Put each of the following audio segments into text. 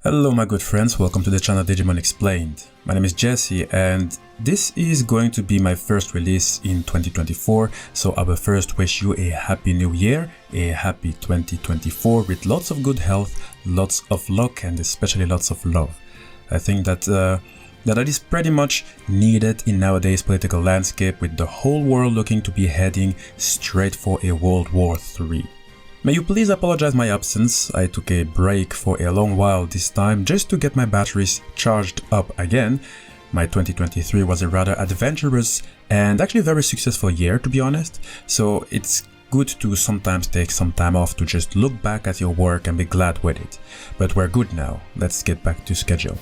Hello my good friends, welcome to the channel Digimon Explained. My name is Jesse and this is going to be my first release in 2024, so I will first wish you a happy new year, a happy 2024 with lots of good health, lots of luck and especially lots of love. I think that that is pretty much needed in nowadays political landscape with the whole world looking to be heading straight for a World War III. May you please apologize my absence. I took a break for a long while this time just to get my batteries charged up again. My 2023 was a rather adventurous and actually very successful year, to be honest, so it's good to sometimes take some time off to just look back at your work and be glad with it. But we're good now, let's get back to schedule.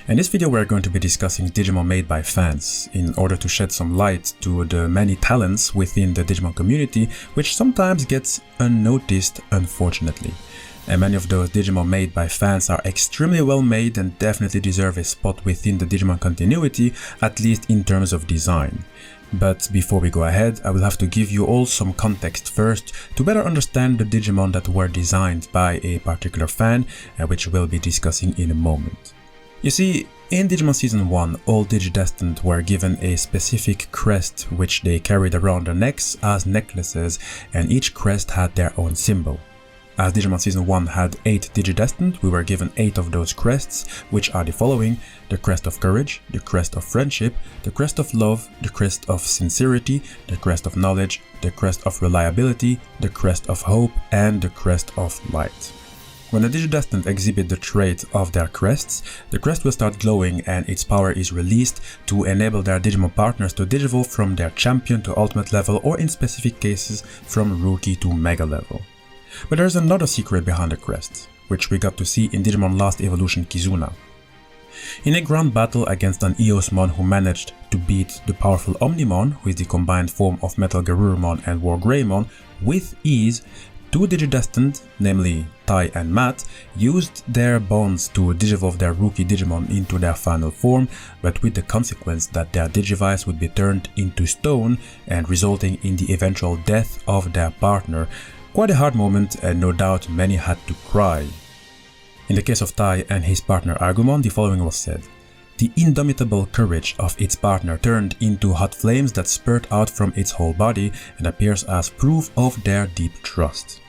In this video we're going to be discussing Digimon made by fans, in order to shed some light to the many talents within the Digimon community, which sometimes gets unnoticed unfortunately. And many of those Digimon made by fans are extremely well made and definitely deserve a spot within the Digimon continuity, at least in terms of design. But before we go ahead, I will have to give you all some context first to better understand the Digimon that were designed by a particular fan, which we'll be discussing in a moment. You see, in Digimon Season 1, all Digidestined were given a specific crest which they carried around their necks as necklaces, and each crest had their own symbol. As Digimon Season 1 had 8 Digidestined, we were given 8 of those crests, which are the following: the Crest of Courage, the Crest of Friendship, the Crest of Love, the Crest of Sincerity, the Crest of Knowledge, the Crest of Reliability, the Crest of Hope, and the Crest of Light. When the Digidestined exhibit the trait of their crests, the crest will start glowing and its power is released to enable their Digimon partners to digivolve from their champion to ultimate level, or in specific cases from rookie to mega level. But there is another secret behind the crest, which we got to see in Digimon Last Evolution Kizuna. In a grand battle against an Eosmon who managed to beat the powerful Omnimon, who is the combined form of Metal Garurumon and War Greymon, with ease, two Digidestined, namely Tai and Matt, used their bonds to digivolve their rookie Digimon into their final form, but with the consequence that their Digivice would be turned into stone and resulting in the eventual death of their partner. Quite a hard moment, and no doubt many had to cry. In the case of Tai and his partner Agumon, the following was said: "The indomitable courage of its partner turned into hot flames that spurt out from its whole body and appears as proof of their deep trust."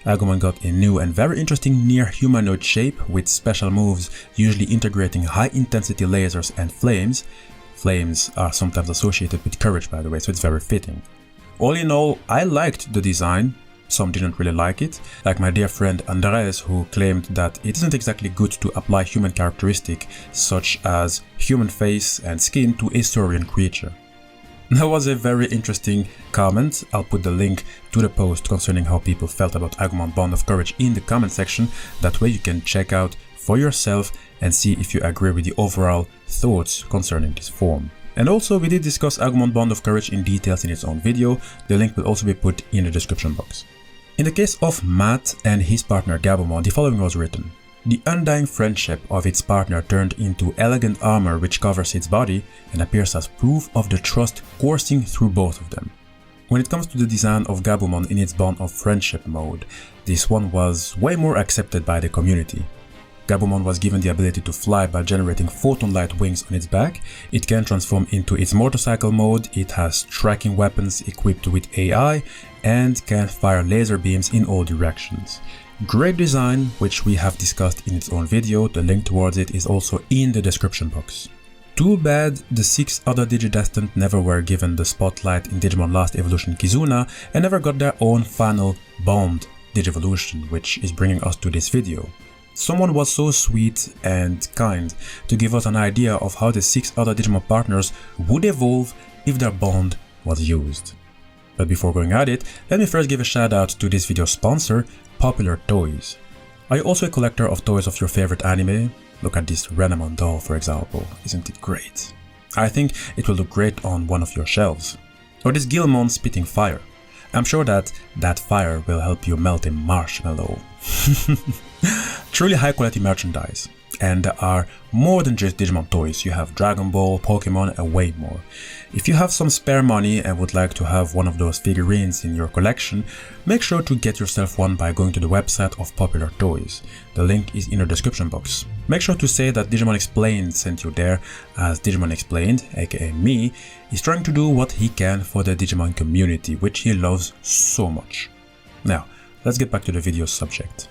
Agumon got a new and very interesting near-humanoid shape with special moves, usually integrating high-intensity lasers and flames. Flames are sometimes associated with courage, by the way, so it's very fitting. All in all, I liked the design. Some didn't really like it, like my dear friend Andres, who claimed that it isn't exactly good to apply human characteristics such as human face and skin to a saurian creature. That was a very interesting comment. I'll put the link to the post concerning how people felt about Agumon Bond of Courage in the comment section. That way you can check out for yourself and see if you agree with the overall thoughts concerning this form. And also, we did discuss Agumon Bond of Courage in details in its own video. The link will also be put in the description box. In the case of Matt and his partner Gabumon, the following was written: "The undying friendship of its partner turned into elegant armor which covers its body and appears as proof of the trust coursing through both of them." When it comes to the design of Gabumon in its Bond of Friendship mode, this one was way more accepted by the community. Gabumon was given the ability to fly by generating photon light wings on its back. It can transform into its motorcycle mode, it has tracking weapons equipped with AI, and can fire laser beams in all directions. Great design, which we have discussed in its own video. The link towards it is also in the description box. Too bad the 6 other Digidestined never were given the spotlight in Digimon Last Evolution Kizuna and never got their own final Bond Digivolution, which is bringing us to this video. Someone was so sweet and kind to give us an idea of how the 6 other Digimon partners would evolve if their bond was used. But before going at it, let me first give a shout out to this video's sponsor, Popular Toys. Are you also a collector of toys of your favorite anime? Look at this Renamon doll, for example, isn't it great? I think it will look great on one of your shelves. Or this Gilmon spitting fire. I'm sure that fire will help you melt a marshmallow. Truly high quality merchandise. And there are more than just Digimon toys. You have Dragon Ball, Pokemon, and way more. If you have some spare money and would like to have one of those figurines in your collection, make sure to get yourself one by going to the website of Popular Toys. The link is in the description box. Make sure to say that Digimon Explained sent you there, as Digimon Explained, aka me, is trying to do what he can for the Digimon community, which he loves so much. Now, let's get back to the video subject.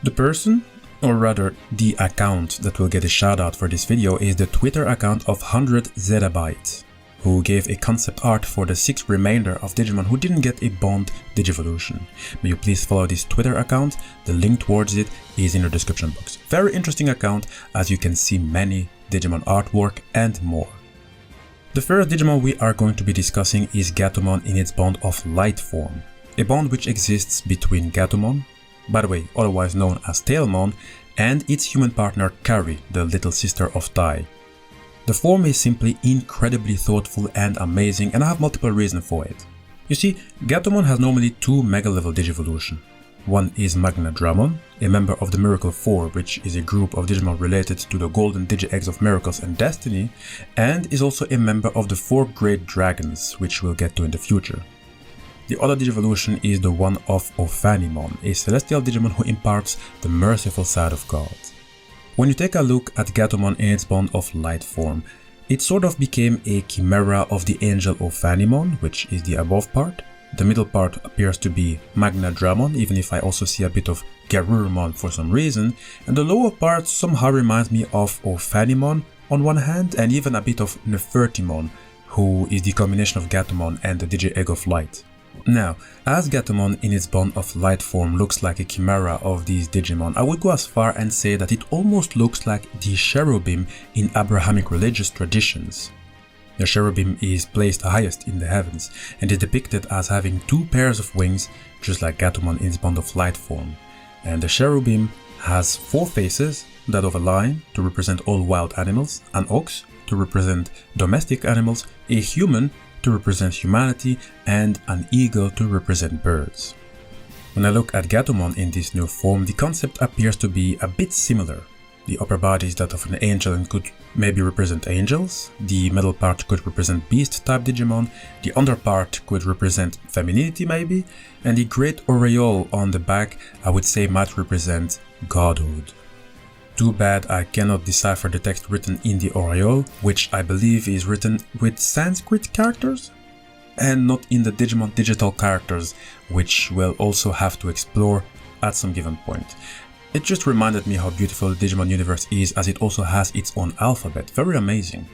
The person, or rather the account that will get a shout out for this video, is the Twitter account of 100 Zettabyte, who gave a concept art for the 6 remainder of Digimon who didn't get a Bond Digivolution. May you please follow this Twitter account, the link towards it is in the description box. Very interesting account, as you can see many Digimon artwork and more. The first Digimon we are going to be discussing is Gatomon in its bond of light form, a bond which exists between Gatomon, by the way otherwise known as Tailmon, and its human partner Kari, the little sister of Tai. The form is simply incredibly thoughtful and amazing, and I have multiple reasons for it. You see, Gatomon has normally 2 Mega level Digivolution. One is Magnadramon, a member of the Miracle 4, which is a group of Digimon related to the Golden Digi-Eggs of Miracles and Destiny, and is also a member of the 4 Great Dragons, which we'll get to in the future. The other Digivolution is the one of Ophanimon, a celestial Digimon who imparts the merciful side of God. When you take a look at Gatomon in its bond of light form, it sort of became a chimera of the angel Ophanimon, which is the above part. The middle part appears to be Magnadramon, even if I also see a bit of Garurumon for some reason, and the lower part somehow reminds me of Ophanimon on one hand, and even a bit of Nefertimon, who is the combination of Gatomon and the Digi-Egg of Light. Now, as Gatomon in its bond of light form looks like a chimera of these Digimon, I would go as far and say that it almost looks like the cherubim in Abrahamic religious traditions. The cherubim is placed highest in the heavens and is depicted as having 2 pairs of wings, just like Gatomon in its bond of light form. And the cherubim has 4 faces, that of a lion to represent all wild animals, an ox to represent domestic animals, a human to represent humanity, and an eagle to represent birds. When I look at Gatomon in this new form, the concept appears to be a bit similar. The upper body is that of an angel and could maybe represent angels, the middle part could represent beast type Digimon, the under part could represent femininity maybe, and the great aureole on the back I would say might represent godhood. Too bad I cannot decipher the text written in the aureole, which I believe is written with Sanskrit characters, and not in the Digimon digital characters, which we'll also have to explore at some given point. It just reminded me how beautiful the Digimon universe is, as it also has its own alphabet, very amazing.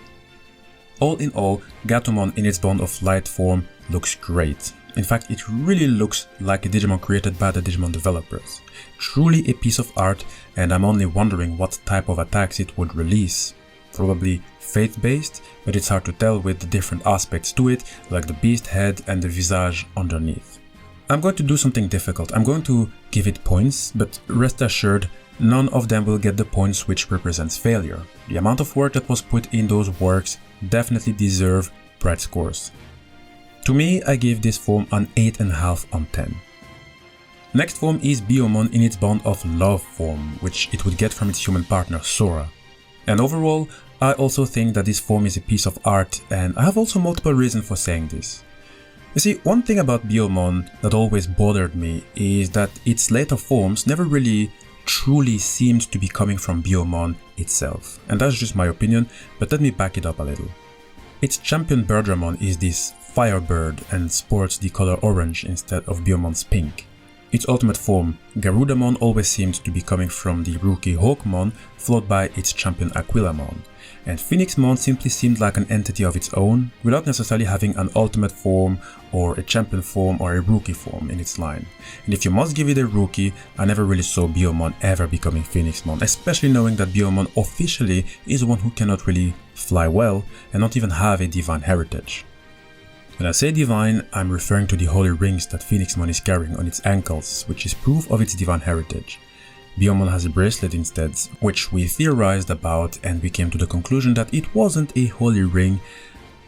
All in all, Gatomon in its bond of light form looks great. In fact, it really looks like a Digimon created by the Digimon developers. Truly a piece of art, and I'm only wondering what type of attacks it would release. Probably faith-based, but it's hard to tell with the different aspects to it, like the beast head and the visage underneath. I'm going to do something difficult. I'm going to give it points, but rest assured, none of them will get the points which represents failure. The amount of work that was put in those works definitely deserve bright scores. To me, I give this form an 8.5 on 10. Next form is Biyomon in its bond of love form, which it would get from its human partner Sora. And overall, I also think that this form is a piece of art, and I have also multiple reasons for saying this. You see, one thing about Biyomon that always bothered me is that its later forms never really truly seemed to be coming from Biyomon itself. And that's just my opinion, but let me back it up a little. Its champion Birdramon is this firebird and sports the color orange instead of Biyomon's pink. Its ultimate form, Garudamon, always seemed to be coming from the rookie Hawkmon, followed by its champion Aquilamon. And Phoenixmon simply seemed like an entity of its own, without necessarily having an ultimate form or a champion form or a rookie form in its line. And if you must give it a rookie, I never really saw Biyomon ever becoming Phoenixmon, especially knowing that Biyomon officially is one who cannot really fly well and not even have a divine heritage. When I say divine, I'm referring to the holy rings that Phoenixmon is carrying on its ankles, which is proof of its divine heritage. Biyomon has a bracelet instead, which we theorized about, and we came to the conclusion that it wasn't a holy ring,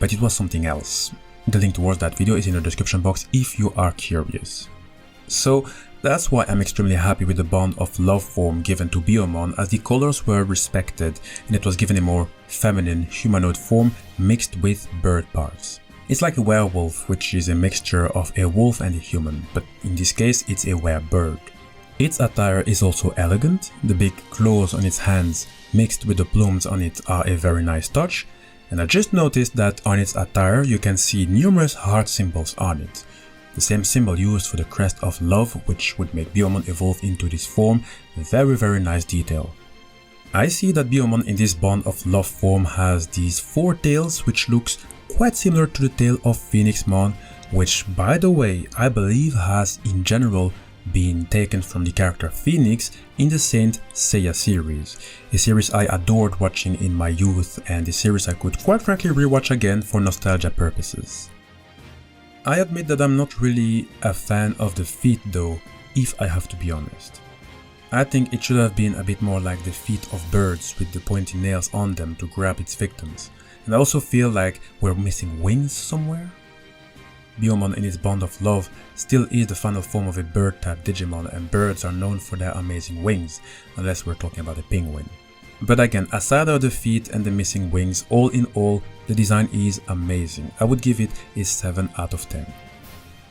but it was something else. The link towards that video is in the description box if you are curious. So, That's why I'm extremely happy with the bond of love form given to Biyomon, as the colors were respected and it was given a more feminine humanoid form mixed with bird parts. It's like a werewolf, which is a mixture of a wolf and a human, but in this case it's a werebird. Its attire is also elegant. The big claws on its hands mixed with the plumes on it are a very nice touch, and I just noticed that on its attire you can see numerous heart symbols on it. The same symbol used for the crest of love, which would make Biyomon evolve into this form. Very nice detail. I see that Biyomon in this bond of love form has these 4 tails, which looks quite similar to the tail of Phoenixmon, which by the way I believe has in general been taken from the character Phoenix in the Saint Seiya series, a series I adored watching in my youth and a series I could quite frankly rewatch again for nostalgia purposes. I admit that I'm not really a fan of the feet though, if I have to be honest. I think it should have been a bit more like the feet of birds with the pointy nails on them to grab its victims, and I also feel like we're missing wings somewhere. Biyomon in its bond of love still is the final form of a bird type Digimon, and birds are known for their amazing wings, unless we're talking about a penguin. But again, aside of the feet and the missing wings, all in all, the design is amazing. I would give it a 7 out of 10.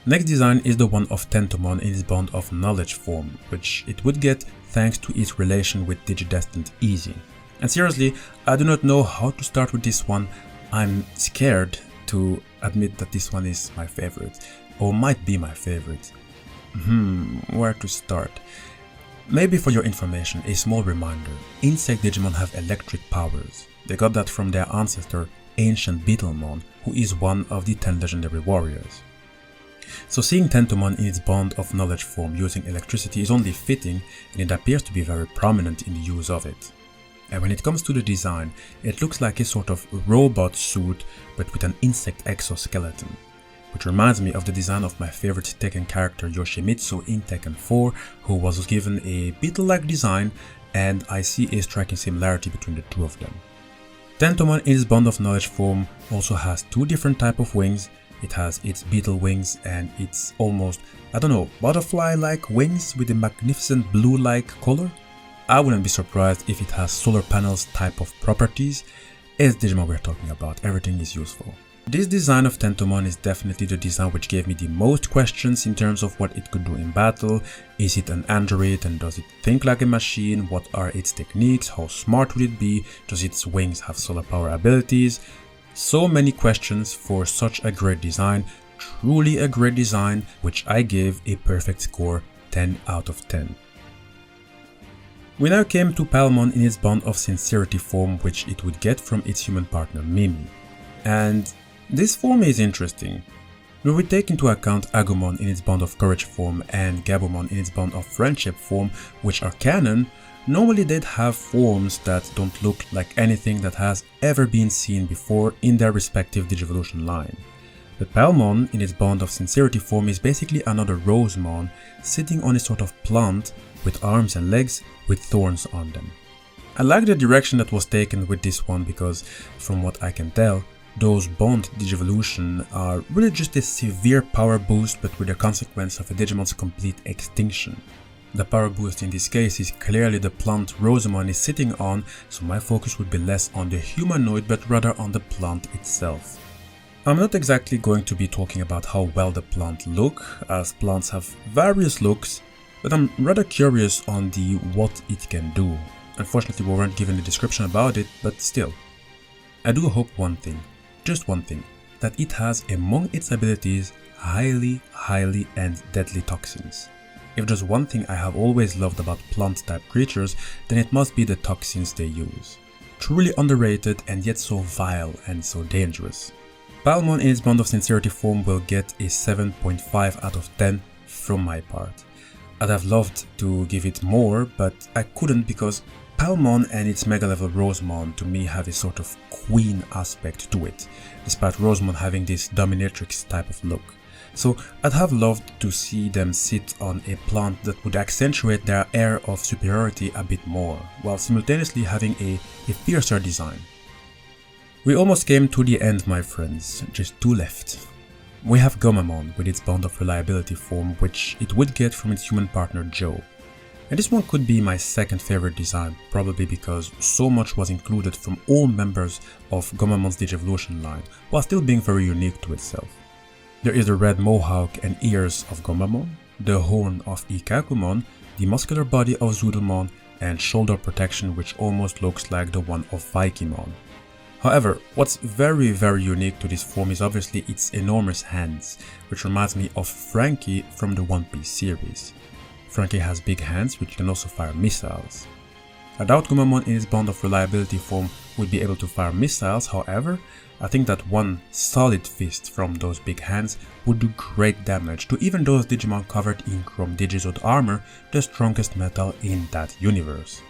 Next design is the one of Tentomon in its bond of knowledge form, which it would get thanks to its relation with Digidestined Easy. And seriously, I do not know how to start with this one. I'm scared to admit that this one is my favorite, or might be my favorite. Where to start? Maybe for your information, a small reminder, insect Digimon have electric powers. They got that from their ancestor, ancient Beetlemon, who is one of the 10 legendary warriors. So seeing Tentomon in its bond of knowledge form using electricity is only fitting, and it appears to be very prominent in the use of it. And when it comes to the design, it looks like a sort of robot suit but with an insect exoskeleton. Which reminds me of the design of my favorite Tekken character Yoshimitsu in Tekken 4, who was given a beetle-like design, and I see a striking similarity between the two of them. Tentomon in its bond of knowledge form also has 2 different types of wings. It has its beetle wings and its almost, butterfly-like wings with a magnificent blue-like color. I wouldn't be surprised if it has solar panels type of properties. As Digimon we're talking about, everything is useful. This design of Tentomon is definitely the design which gave me the most questions in terms of what it could do in battle. Is it an android and does it think like a machine? What are its techniques? How smart would it be? Does its wings have solar power abilities? So many questions for such a great design. Truly a great design, which I gave a perfect score, 10 out of 10. We now came to Palmon in its bond of sincerity form, which it would get from its human partner Mimi. And this form is interesting. When we take into account Agumon in its bond of courage form and Gabumon in its bond of friendship form, which are canon, normally they'd have forms that don't look like anything that has ever been seen before in their respective Digivolution line. But Palmon in its bond of sincerity form is basically another Rosemon sitting on a sort of plant with arms and legs with thorns on them. I like the direction that was taken with this one because, from what I can tell, those bond Digivolution are really just a severe power boost, but with the consequence of a Digimon's complete extinction. The power boost in this case is clearly the plant Rosemon is sitting on, so my focus would be less on the humanoid but rather on the plant itself. I'm not exactly going to be talking about how well the plant look, as plants have various looks, but I'm rather curious on the what it can do. Unfortunately we weren't given a description about it, but still. I do hope one thing, just one thing, that it has among its abilities highly and deadly toxins. If there's one thing I have always loved about plant type creatures, then it must be the toxins they use. Truly underrated and yet so vile and so dangerous. Palmon in its bond of sincerity form will get a 7.5 out of 10 from my part. I'd have loved to give it more, but I couldn't because Palmon and its mega level Rosemon to me have a sort of queen aspect to it, despite Rosemon having this dominatrix type of look. So I'd have loved to see them sit on a plant that would accentuate their air of superiority a bit more, while simultaneously having a fiercer design. We almost came to the end, my friends, just 2 left. We have Gomamon with its Bond of Reliability form, which it would get from its human partner Joe. And this one could be my second favorite design, probably because so much was included from all members of Gomamon's DIGIVOLUTION line, while still being very unique to itself. There is the red mohawk and ears of Gomamon, the horn of Agumon, the muscular body of Zoodlemon, and shoulder protection which almost looks like the one of Vikimon. However, what's very unique to this form is obviously its enormous hands, which reminds me of Frankie from the One Piece series. Frankie has big hands which can also fire missiles. I doubt Gomamon in its Bond of Reliability form would be able to fire missiles, however, I think that one solid fist from those big hands would do great damage to even those Digimon covered in Chrome Digizode armor, the strongest metal in that universe.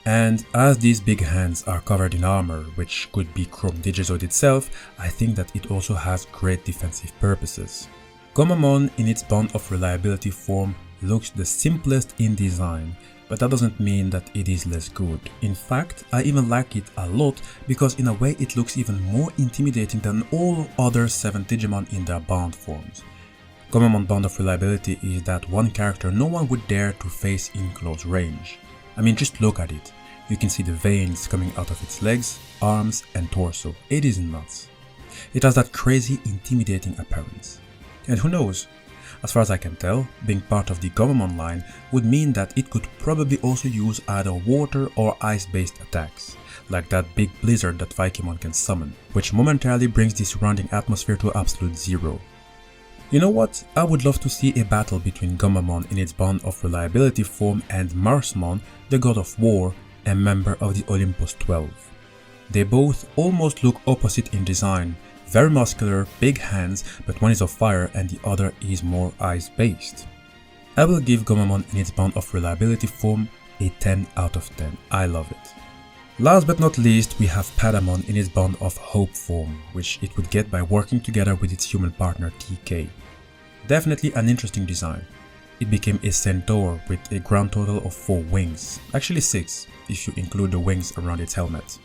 And as these big hands are covered in armor, which could be Chrome Digizode itself, I think that it also has great defensive purposes. Gomamon in its Bond of Reliability form looks the simplest in design, but that doesn't mean that it is less good. In fact, I even like it a lot because in a way it looks even more intimidating than all other 7 Digimon in their Bond forms. Gomamon Bond of Reliability is that one character no one would dare to face in close range. I mean, just look at it. You can see the veins coming out of its legs, arms and torso. It is nuts. It has that crazy intimidating appearance. And who knows? As far as I can tell, being part of the Gomamon line would mean that it could probably also use either water or ice-based attacks, like that big blizzard that Vikimon can summon, which momentarily brings the surrounding atmosphere to absolute zero. You know what? I would love to see a battle between Gomamon in its Bond of Reliability form and Marsmon, the god of war and member of the Olympus 12. They both almost look opposite in design. Very muscular, big hands, but one is of fire and the other is more ice-based. I will give Gomamon in its Bond of Reliability form a 10 out of 10. I love it. Last but not least, we have Patamon in its Bond of Hope form, which it would get by working together with its human partner TK. Definitely an interesting design. It became a centaur with a grand total of 4 wings, actually 6 if you include the wings around its helmet.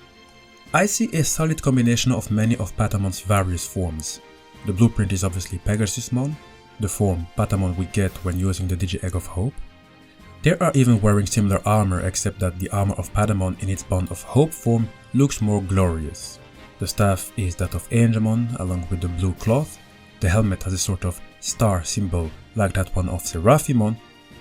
I see a solid combination of many of Patamon's various forms. The blueprint is obviously Pegasusmon, the form Patamon we get when using the Digi Egg of Hope. They are even wearing similar armor, except that the armor of Patamon in its Bond of Hope form looks more glorious. The staff is that of Angemon along with the blue cloth. The helmet has a sort of star symbol like that one of Seraphimon,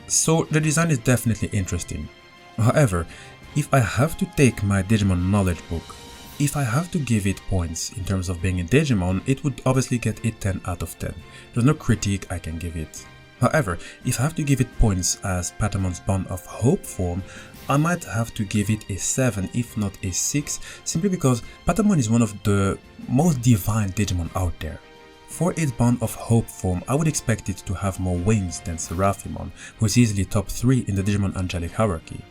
so the design is definitely interesting. However, if I have to take my Digimon knowledge book, if I have to give it points in terms of being a Digimon, it would obviously get a 10 out of 10. There's no critique I can give it. However, if I have to give it points as Patamon's Bond of Hope form, I might have to give it a 7 if not a 6, simply because Patamon is one of the most divine Digimon out there. For its Bond of Hope form, I would expect it to have more wings than Seraphimon, who is easily top 3 in the Digimon Angelic hierarchy.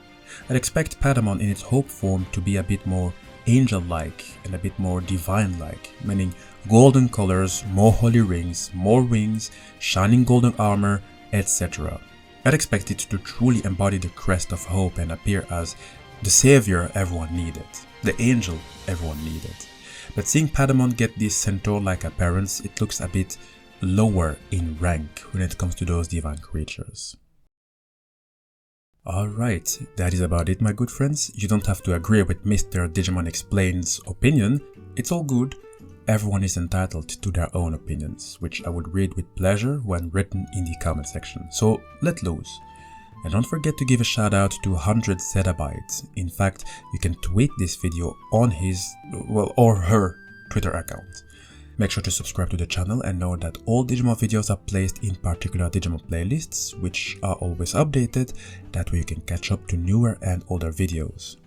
I'd expect Patamon in its Hope form to be a bit more angel-like and a bit more divine-like, meaning golden colors, more holy rings, more wings, shining golden armor, etc. I'd expect it to truly embody the crest of hope and appear as the savior everyone needed, the angel everyone needed. But seeing Patamon get this centaur-like appearance, it looks a bit lower in rank when it comes to those divine creatures. Alright, that is about it my good friends. You don't have to agree with Mr. Digimon Explain's opinion, it's all good. Everyone is entitled to their own opinions, which I would read with pleasure when written in the comment section, so let loose. And don't forget to give a shout out to 100 Zettabytes. In fact, you can tweet this video on his, well, or her Twitter account. Make sure to subscribe to the channel and know that all Digimon videos are placed in particular Digimon playlists, which are always updated, that way you can catch up to newer and older videos.